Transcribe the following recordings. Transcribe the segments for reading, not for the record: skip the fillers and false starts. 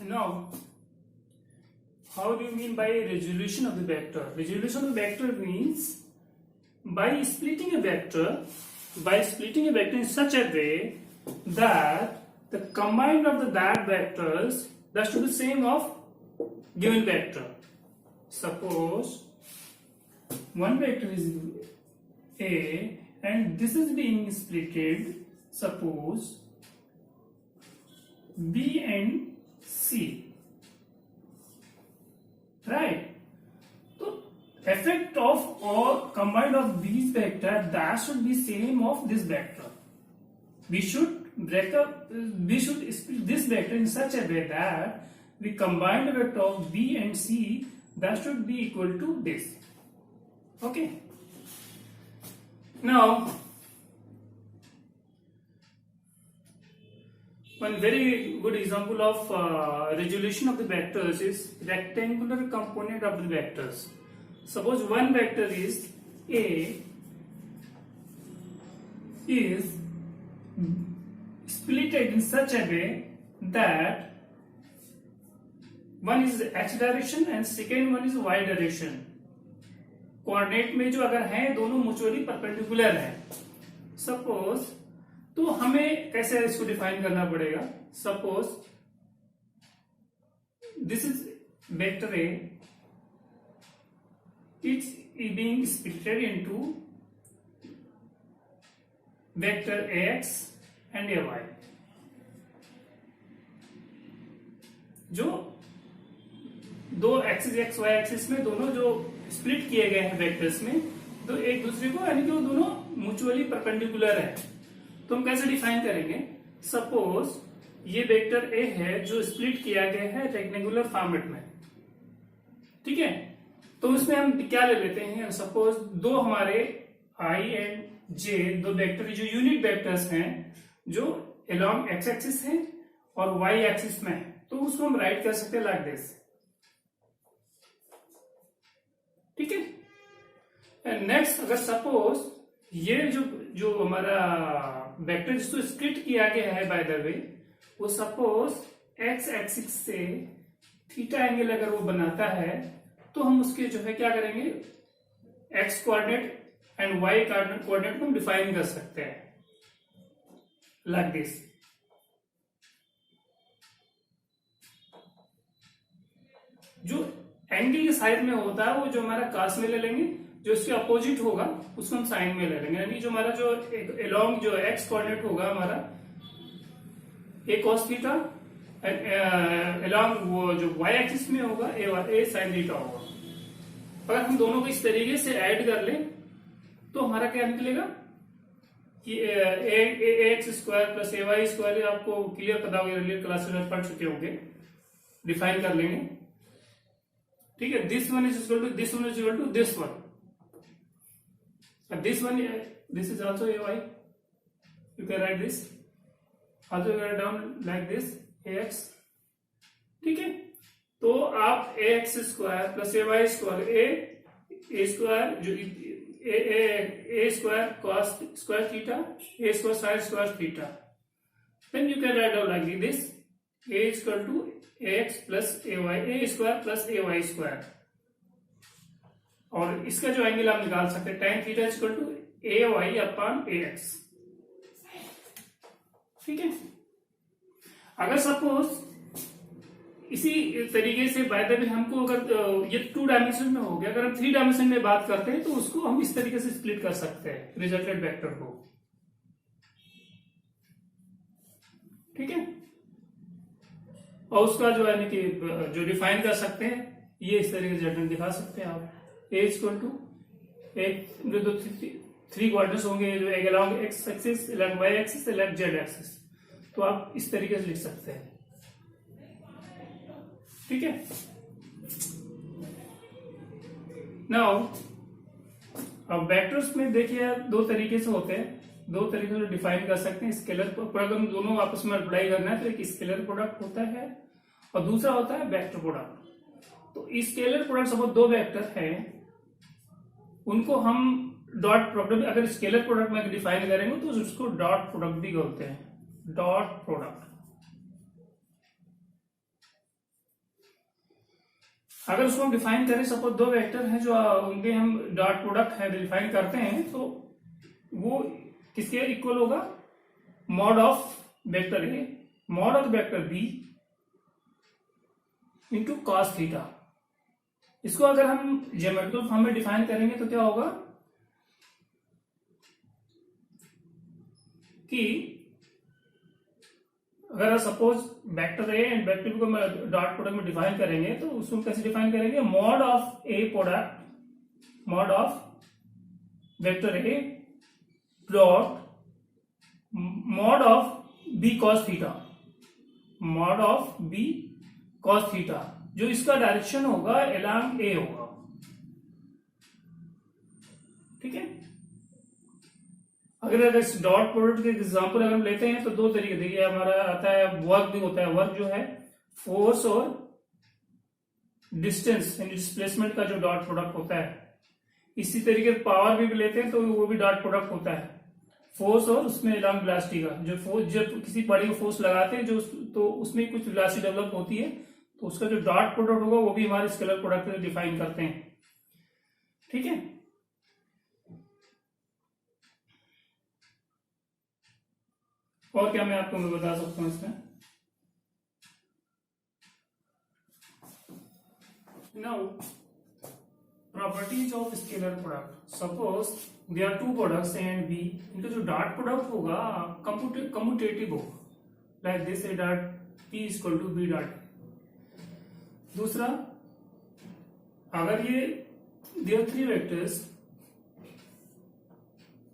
Now, how do you mean by resolution of the vector? Resolution of the vector means by splitting a vector in such a way that the combined of the that vectors that should be same of given vector. Suppose one vector is A and this is being splitted, suppose B and C, right? So effect of or combined of these vectors that should be same of this vector. We should split this vector in such a way that the combined vector of B and C that should be equal to this. Okay. Now, one very good example of resolution of the vectors is rectangular component of the vectors. Suppose one vector is A is split in such a way that one is x direction and second one is y direction. Coordinate में जो अगर है दोनों mutually perpendicular है suppose, तो हमें कैसे इसको डिफाइन करना पड़ेगा. Suppose this is vector A, it's being splitted into vector ax and ay. जो दो एक्सिस एक्स वाई एक्सिस में दोनों जो स्प्लिट किए गए हैं वेक्टर्स में, तो एक दूसरे को यानी कि वो दोनों म्यूचुअली परपेंडिकुलर है. तो हम कैसे डिफाइन करेंगे. सपोज ये वेक्टर ए है जो स्प्लिट किया गया है रेक्टेंगुलर फॉर्मेट में, ठीक है. तो उसमें हम क्या ले लेते हैं. सपोज दो हमारे आई एंड जे दो वेक्टर जो यूनिट वेक्टर्स हैं जो अलोंग एक्स एक्सिस है और वाई एक्सिस में है, तो उसको हम राइट कर सकते हैं लाइक दिस. ठीक है. एंड नेक्स्ट, अगर सपोज ये जो हमारा वेक्टर जिसको स्प्लिट किया गया है बाय द वे, वो सपोज एक्स एक्सिस से थीटा एंगल अगर वो बनाता है, तो हम उसके जो है क्या करेंगे, X coordinate and Y coordinate को हम डिफाइन कर सकते हैं लाइक दिस. जो एंगल के साइड में होता है वो जो हमारा कास में ले लेंगे, जो इसके अपोजिट होगा उसको हम साइन में ले लेंगे. यानी जो हमारा जो अलोंग जो एक्स कोऑर्डिनेट होगा हमारा ए कॉस थीटा, अलोंग वो जो वाई एक्सिस में होगा ए साइन थीटा होगा. अगर हम दोनों को इस तरीके से ऐड कर लें तो हमारा क्या निकलेगा कि ए X square plus A Y square. आपको क्लियर पता होगा, रिलेटेड क्लास में पढ़ चुके होंगे. डिफाइन कर लेंगे, ठीक है. This one is equal to this one is equal to this one, this is also A Y. You can write this also, you write down like this A X. ठीक है. तो आप A X square plus A Y square A square जो A square cos square theta A square sine square theta, then you can write down like this A equal to ax plus A Y A square plus A Y square. और इसका जो angle आप निकाल सकते हैं tan theta equal to A Y upon A X. ठीक है. अगर सपोज इसी तरीके से बाय द वे हमको अगर ये 2 डायमेंशन में हो गया, अगर हम 3 डायमेंशन में बात करते हैं तो उसको हम इस तरीके से स्प्लिट कर सकते हैं रिजल्टेड वेक्टर को. ठीक है. और उसका जो है कि जो डिफाइन कर सकते हैं ये इस तरीके से दिखा सकते हैं आप. ए इक्वल टू एक जो 3 कोऑर्डिनेट्स होंगे जो एक along X axis, along Y axis, along Z axis, तो आप इस तरीके से लिख सकते हैं. ठीक है. नाउ अब वेक्टर्स में देखिए दो तरीके से होते हैं, दो तरीके से डिफाइन कर सकते हैं. स्केलर प्रोडक्ट हम दोनों आपस में अप्लाई करना है तो एक स्केलर प्रोडक्ट होता है और दूसरा होता है वेक्टर प्रोडक्ट. तो स्केलर प्रोडक्ट सपोज दो वेक्टर हैं, उनको हम डॉट प्रोडक्ट, अगर स्केलर प्रोडक्ट में डिफाइन करेंगे तो उसको डॉट प्रोडक्ट भी बोलते हैं. डॉट प्रोडक्ट अगर उसको हम डिफाइन करें, सपोज दो वेक्टर हैं जो उनके हम डॉट प्रोडक्ट है डिफाइन करते हैं, तो वो किसके इक्वल होगा, mod of vector A mod of vector B into cos theta. इसको अगर हम ज्योमेट्रिकल फॉर्म में डिफाइन करेंगे तो क्या होगा कि अगर suppose vector A and vector B को डॉट प्रोडक्ट में डिफाइन करेंगे तो उसको कैसे डिफाइन करेंगे, mod of A product mod of vector A dot mod of B cos theta mod of B cos theta, जो इसका डायरेक्शन होगा अलोंग ए होगा। ठीक है, अगर इस डॉट प्रोडक्ट के एग्जांपल अगर हम लेते हैं तो दो तरीके, देखिए हमारा आता है वर्क भी होता है, वर्क जो है फोर्स और डिस्टेंस यानी डिस्प्लेसमेंट का जो डॉट प्रोडक्ट होता है। इसी तरीके पावर भी लेते हैं तो वो भी डॉट प्रोडक्ट होता है, फोर्स और उसमें अलोंग वेलोसिटी का जो फोर्स, जब किसी बॉडी को फोर्स लगाते हैं जो तो उसमें कुछ वेलोसिटी डेवलप होती है, तो उसका जो डॉट प्रोडक्ट होगा वो भी हमारे स्केलर प्रोडक्ट डिफाइन करते हैं। ठीक है, और क्या मैं आपको बता सकता हूं इसमें। Now properties of scalar product, suppose there are two products A and B, इनका जो डॉट प्रोडक्ट होगा कम्यूटेटिव होगा, like this A dot P equal to B dot. दूसरा, अगर ये देयर थ्री वेक्टर्स,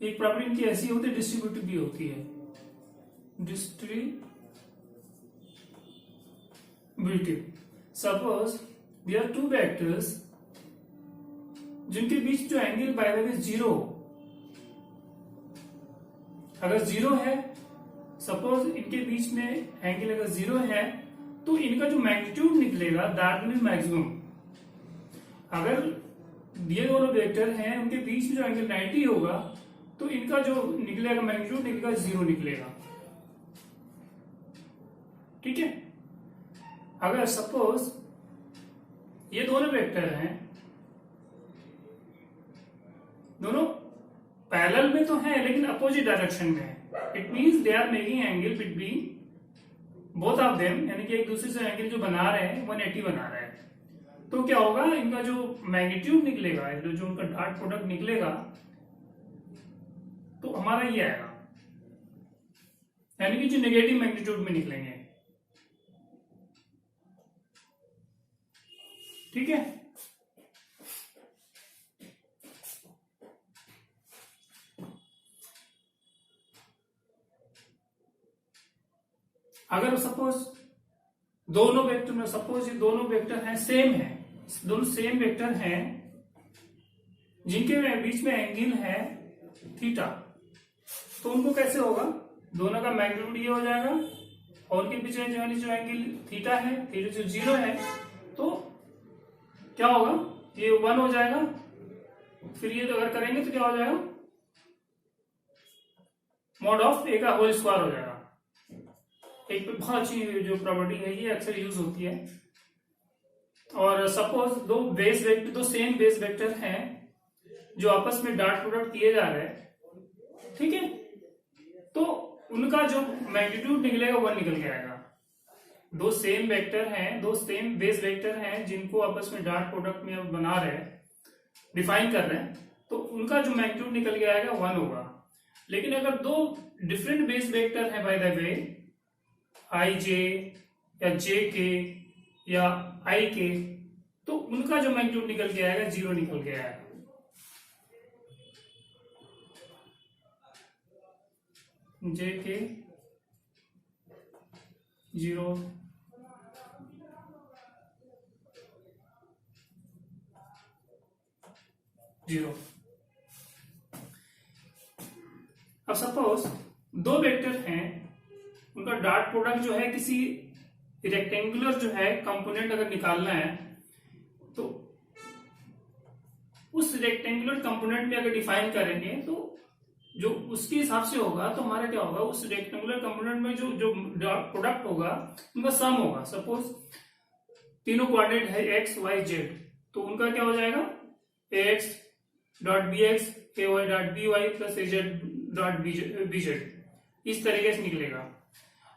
एक प्रॉपर्टी इनकी ऐसी होती है डिस्ट्रीब्यूटिव भी होती है, distributive. Suppose there are two vectors जिनके बीच जो angle by the way zero, अगर जीरो है, सपोज इनके बीच में एंगल अगर जीरो है तो इनका जो मैग्नीट्यूड निकलेगा दैट विल बी मैक्सिमम। अगर ये दोनों वेक्टर हैं उनके बीच में जो एंगल 90 होगा तो इनका जो निकलेगा मैग्नीट्यूड निकलेगा जीरो निकलेगा। ठीक है, अगर सपोज ये दोनों वेक्टर हैं, दोनों पैरेलल में तो हैं लेकिन अपोजिट डायरेक्शन में है, it means they are making angle between both of them, यानी कि एक दूसरे से एंगल जो बना रहे हैं 180 बना रहे हैं। तो क्या होगा, इनका जो मैग्नीट्यूड निकलेगा, जो उनका डॉट प्रोडक्ट निकलेगा तो हमारा ये आएगा, यानी कि जो नेगेटिव मैग्नीट्यूड में निकलेंगे। ठीक है, अगर सपोज दोनों वेक्टर में, सपोज ये दोनों वेक्टर हैं सेम है, दोनों सेम वेक्टर हैं जिनके बीच में एंगल है थीटा, तो उनको कैसे होगा, दोनों का मैग्नीट्यूड ये हो जाएगा और उनके बीच में जो एंगल थीटा है, थीटा जो जीरो है, तो क्या होगा, ये 1 हो जाएगा। फिर ये अगर करेंगे तो क्या हो जाएगा, मॉड ऑफ ए का होल स्क्वायर हो जाएगा। एक बहुत अच्छी जो प्रॉपर्टी है ये अक्सर यूज होती है। और सपोज दो बेस वेक्टर, दो सेम बेस वेक्टर हैं जो आपस में डॉट प्रोडक्ट किए जा रहे हैं, ठीक है, तो उनका जो मैग्नीट्यूड निकलेगा वो निकल के आएगा। दो सेम वेक्टर हैं, दो सेम बेस वेक्टर हैं जिनको आपस में डॉट प्रोडक्ट में बना रहे हैं, डिफाइन कर रहे हैं, तो उनका जो मैग्नीट्यूड निकल के आएगा 1 होगा। लेकिन अगर दो डिफरेंट बेस वेक्टर हैं बाय द वे, आई जे या जे के या आई के, तो उनका जो मैग्नीट्यूड निकल के आएगा 0 निकल के आएगा। जे के 0, अब सपोज दो वेक्टर हैं, उनका डॉट प्रोडक्ट जो है किसी रेक्टेंगुलर जो है कंपोनेंट अगर निकालना है, तो उस रेक्टेंगुलर कंपोनेंट में अगर डिफाइन करेंगे तो जो उसके हिसाब से होगा, तो हमारा क्या होगा, उस रेक्टेंगुलर कंपोनेंट में जो प्रोडक्ट होगा उनका सम होगा। सपोज तीनों कोऑर्डिनेट है एक्स वाई जेड, तो उनका क्या हो जाएगा, A X dot B X, A Y dot B Y plus A Z dot B Z, इस तरीके से निकलेगा।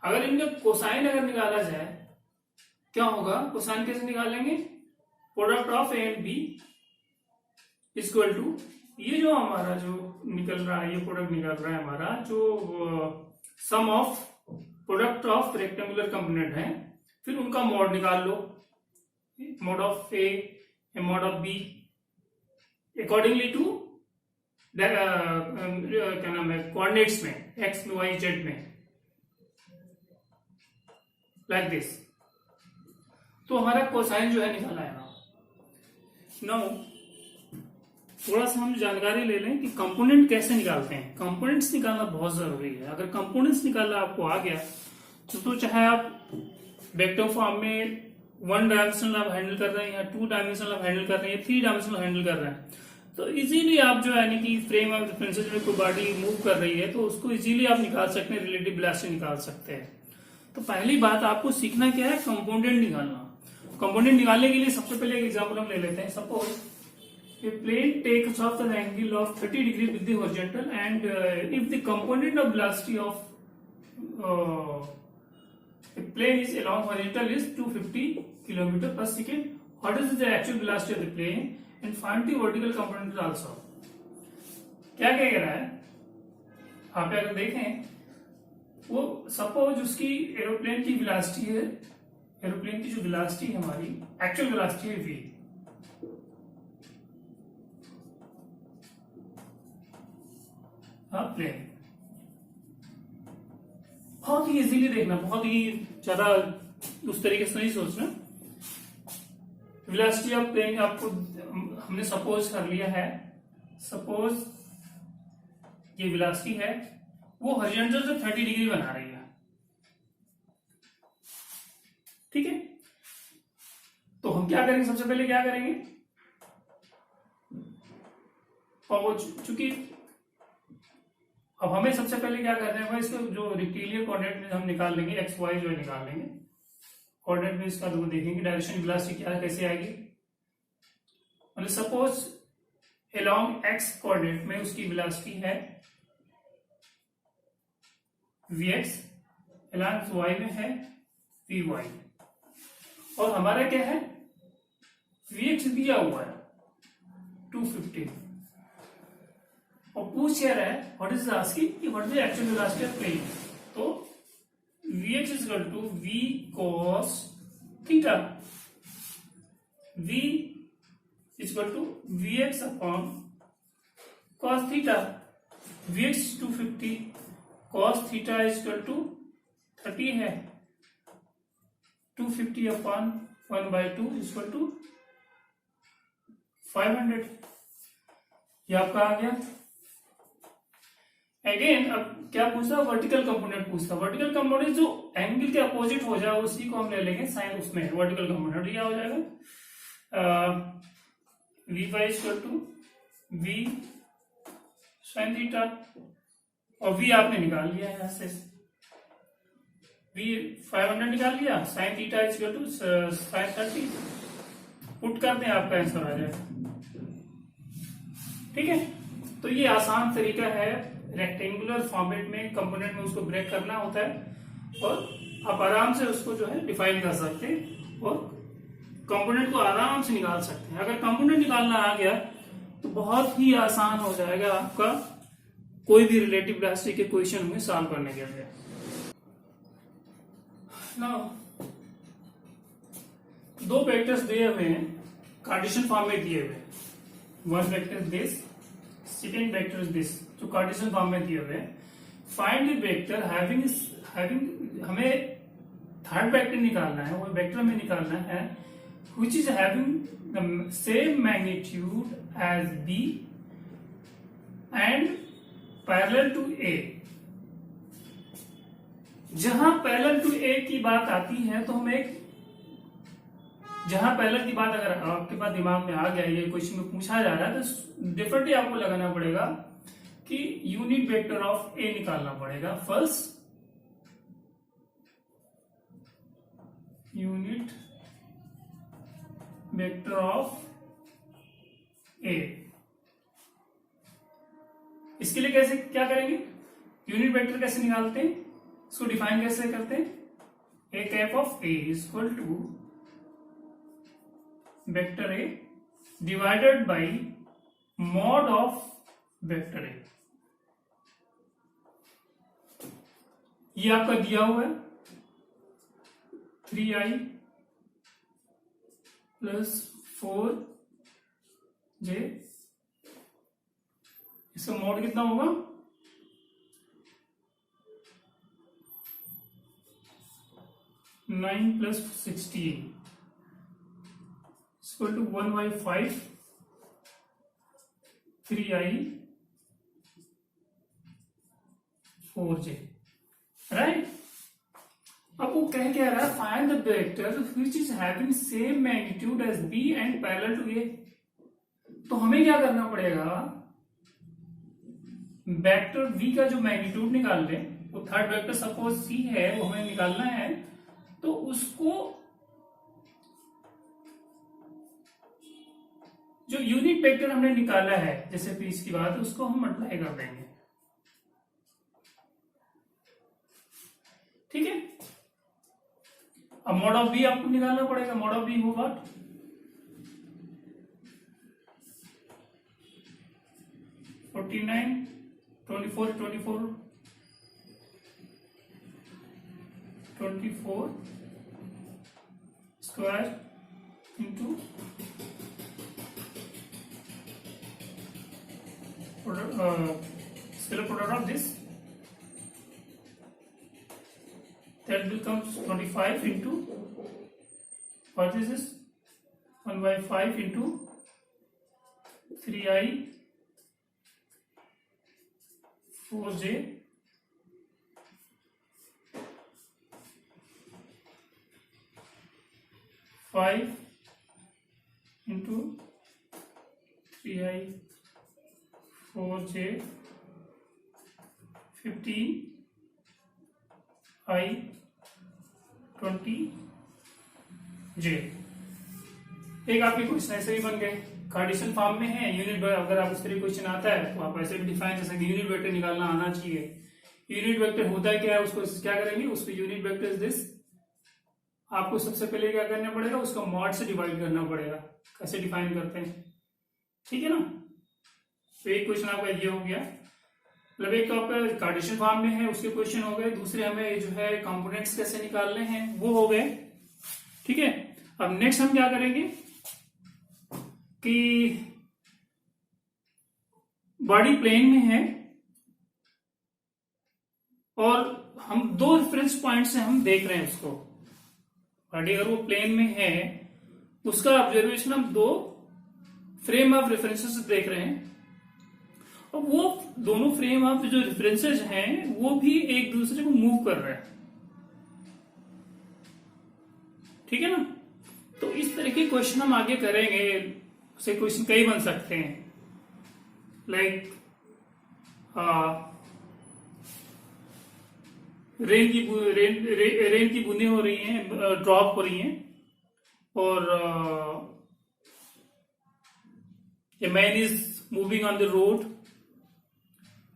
अगर इनका कोसाइन अगर निकाला जाए क्या होगा, कोसाइन कैसे निकालेंगे, product of A and B equal to, ये जो हमारा जो निकल रहा है, ये प्रोडक्ट निकल रहा है हमारा जो sum of product of rectangular component है, फिर उनका मॉड निकाल लो, mod of A mod of B accordingly to क्या नाम है कोऑर्डिनेट्स में, एक्स में वाई जेड में, लाइक दिस। तो हमारा कोसाइन जो है निकाला है। नाउ थोड़ा सा हम जानकारी ले लें कि कंपोनेंट कैसे निकालते हैं। कंपोनेंट्स निकालना बहुत जरूरी है। अगर कंपोनेंट्स निकालना आपको आ गया तो चाहे आप वेक्टर फॉर्म में 1 डायमेंशनल आप हैंडल कर रहे हैं या 2 डायमेंशनल आप हैंडल कर रहे हैं या 3 डायमेंशनल हैंडल कर रहे हैं, तो इजीली आप जो है कि फ्रेम ऑफ रेफरेंसेस में कोई बॉडी मूव कर रही है तो उसको इजीली आप निकाल सकते हैं, रिलेटिव वेलोसिटी निकाल सकते हैं। तो पहली बात आपको सीखना क्या है, कंपोनेंट निकालना। कंपोनेंट निकालने के लिए सबसे पहले एक एग्जांपल हम ले लेते हैं। Suppose a plane takes off an angle of 30 degrees with the horizontal and if the component of velocity of a plane is along horizontal is 250 km per second, what is the actual velocity of the plane and find the vertical component also। क्या कह रहा है, आप अगर देखें वो suppose उसकी aeroplane की वेलोसिटी है, एरोप्लेन की जो वेलोसिटी है हमारी एक्चुअल वेलोसिटी है v, प्लेन। बहुत ही इजीली देखना, बहुत ही ज्यादा उस तरीके से नहीं सोचना। वेलोसिटी ऑफ प्लेन आपको हमने सपोज कर लिया है, सपोज ये वेलोसिटी है वो हॉरिजॉन्टल से 30 डिग्री बना रही है, ठीक है। तो हम क्या करेंगे, सबसे पहले क्या करेंगे, और वो चूंकि अब हमें सबसे पहले क्या करना है, इसको जो रेक्टेंगुलर कोऑर्डिनेट में हम निकाल लेंगे, एक्स वाई जो है निकाल लेंगे। कोऑर्डिनेट में इसका दो देखेंगे डायरेक्शन वेलोसिटी क्या कैसे आएगी। मतलब सपोज अलोंग एक्स कोऑर्डिनेट में उसकी वेलोसिटी है vx, अलोंग वाई में है vy, और हमारा क्या है vx दिया हुआ है 250 और पूछ क्या रहा है व्हाट इज आस्किंग कि what is the actual velocity of plane. तो vx is equal to v cos theta, v is equal to vx upon cos theta, vx 250 cos theta is equal to 30 है, 250 upon 1/2 is equal to 500। ये आपका आ गया। Again अब क्या पूछता है, vertical component पूछता है। वर्टिकल कंपोनेंट जो एंगल के अपोजिट हो जाए उसी को हम ले लेंगे साइन, उसमें वर्टिकल कंपोनेंट क्या हो जाएगा, V Y equal to V sine theta, और वी आपने निकाल लिया है, यहां से वी 500 निकाल लिया, sine theta equal to sine 30, put कर दें आपका आंसर आ जाएगा, ठीक है। तो ये आसान तरीका है रेक्टेंगुलर फॉर्मेट में कंपोनेंट में उसको ब्रेक करना होता है और आप आराम से उसको जो है डिफाइन कर सकते हैं और कंपोनेंट को आराम से निकाल सकते हैं। अगर कंपोनेंट निकालना आ गया तो बहुत ही आसान हो जाएगा आपका कोई भी रिलेटिव वेलोसिटी के क्वेश्चन में सॉल्व करने के लिए। नाउ दो वेक्टर्स दिए हुए हैं, कार्टेशियन फॉर्म में दिए हुए, one vector this, second vector is this, जो कार्टेशियन फॉर्म में दिए हुए हैं। फाइंड द वेक्टर हैविंग, हमें थर्ड वेक्टर निकालना है, वो वेक्टर में निकालना है which is having the same magnitude as B and parallel to A। जहां पैरेलल टू A की बात आती है तो हम एक, जहां पैरेलल की बात अगर आपके पास दिमाग में आ गया, ये क्वेश्चन में पूछा जा रहा है, तो डिफरेंटली आपको लगाना पड़ेगा कि यूनिट वेक्टर ऑफ ए निकालना पड़ेगा। फर्स्ट यूनिट वेक्टर ऑफ ए। इसके लिए कैसे क्या करेंगे, यूनिट वेक्टर कैसे निकालते हैं, इसको डिफाइन कैसे करते हैं, A cap of A is equal to vector A divided by mod of vector A. ये आपका दिया हुआ है 3i प्लस 4j, इसका मॉड कितना होगा, 9 plus 16 equal to 1/5 3i 4j, right. अब वो क्या रहा है, find the vector which is having same magnitude as B and parallel to A. तो हमें क्या करना पड़ेगा, वेक्टर v का जो मैग्नीट्यूड निकाल लें, वो थर्ड वेक्टर सपोज c है, वो हमें निकालना है, तो उसको जो यूनिट वेक्टर हमने निकाला है जैसे पीस की बात, उसको हम मल्टीप्लाई कर देंगे, ठीक है। अब मॉड ऑफ बी आपको निकालना पड़ेगा, मॉड ऑफ बी होगा 49 24 24 24 square into scalar product of this, that becomes 25 into what is this 1/5 into 3i 4j five into 3i 4j 15 i 20j। एक आपके क्वेश्चन ऐसे ही बन गए, कार्टेशियन फॉर्म में है यूनिट। अगर आप इस तरह क्वेश्चन आता है तो आप ऐसे भी डिफाइन कर सकते हैं, यूनिट वेक्टर निकालना आना चाहिए। यूनिट वेक्टर होता है क्या है, उसको क्या करेंगे, उसको यूनिट वेक्टर इज दिस, आपको सबसे पहले क्या करना पड़ेगा, उसका मॉड से डिवाइड करना पड़ेगा। कैसे डिफाइन करते हैं, ठीक है ना। तो एक क्वेश्चन आपका ये हो गया, मतलब एक तो आपका कार्टेशियन फॉर्म में है उसके क्वेश्चन हो गए, दूसरे हमें जो है कंपोनेंट्स कैसे निकालने हैं वो हो गए, ठीक है। अब नेक्स्ट हम क्या करेंगे कि बॉडी प्लेन में है और हम दो रेफरेंस पॉइंट से हम देख रहे हैं उसको। बॉडी अगर वो प्लेन में है, उसका ऑब्जर्वेशन हम दो फ्रेम ऑफ रेफरेंसेस से देख रहे हैं, और वो दोनों फ्रेम ऑफ जो रेफरेंसेस हैं वो भी एक दूसरे को मूव कर रहे हैं, ठीक है ना। तो इस तरह के क्वेश्चन हम आगे करेंगे, उससे क्वेश्चन कई बन सकते हैं, लाइक रेन की बूंदें हो रही हैं, ड्रॉप हो रही हैं, और a man is moving on the road.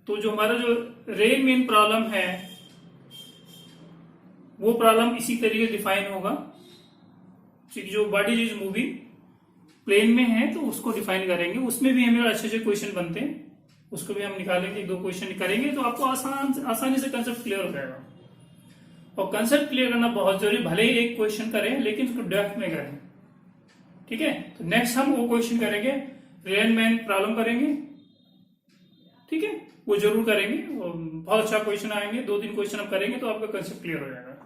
तो जो हमारा जो रेन मेन प्रॉब्लम है वो प्रॉब्लम इसी तरीके डिफाइन होगा, क्योंकि जो बॉडी इज मूविंग प्लेन में है तो उसको डिफाइन करेंगे। उसमें भी हमें अच्छे अच्छे क्वेश्चन बनते हैं, उसको भी हम निकालेंगे, एक दो क्वेश्चन करेंगे तो आपको आसानी से कंसेप्ट क्लियर हो जाएगा। और कंसेप्ट क्लियर करना बहुत जरूरी, भले ही एक क्वेश्चन करें लेकिन उसको डेप्थ में करें, ठीक है। तो नेक्स्ट हम वो क्वेश्चन करेंगे, रेन मैन प्रॉब्लम करेंगे, ठीक है, वो जरूर करेंगे। बहुत अच्छा क्वेश्चन आएंगे, 2-3 क्वेश्चन आप करेंगे तो आपका कंसेप्ट क्लियर हो जाएगा।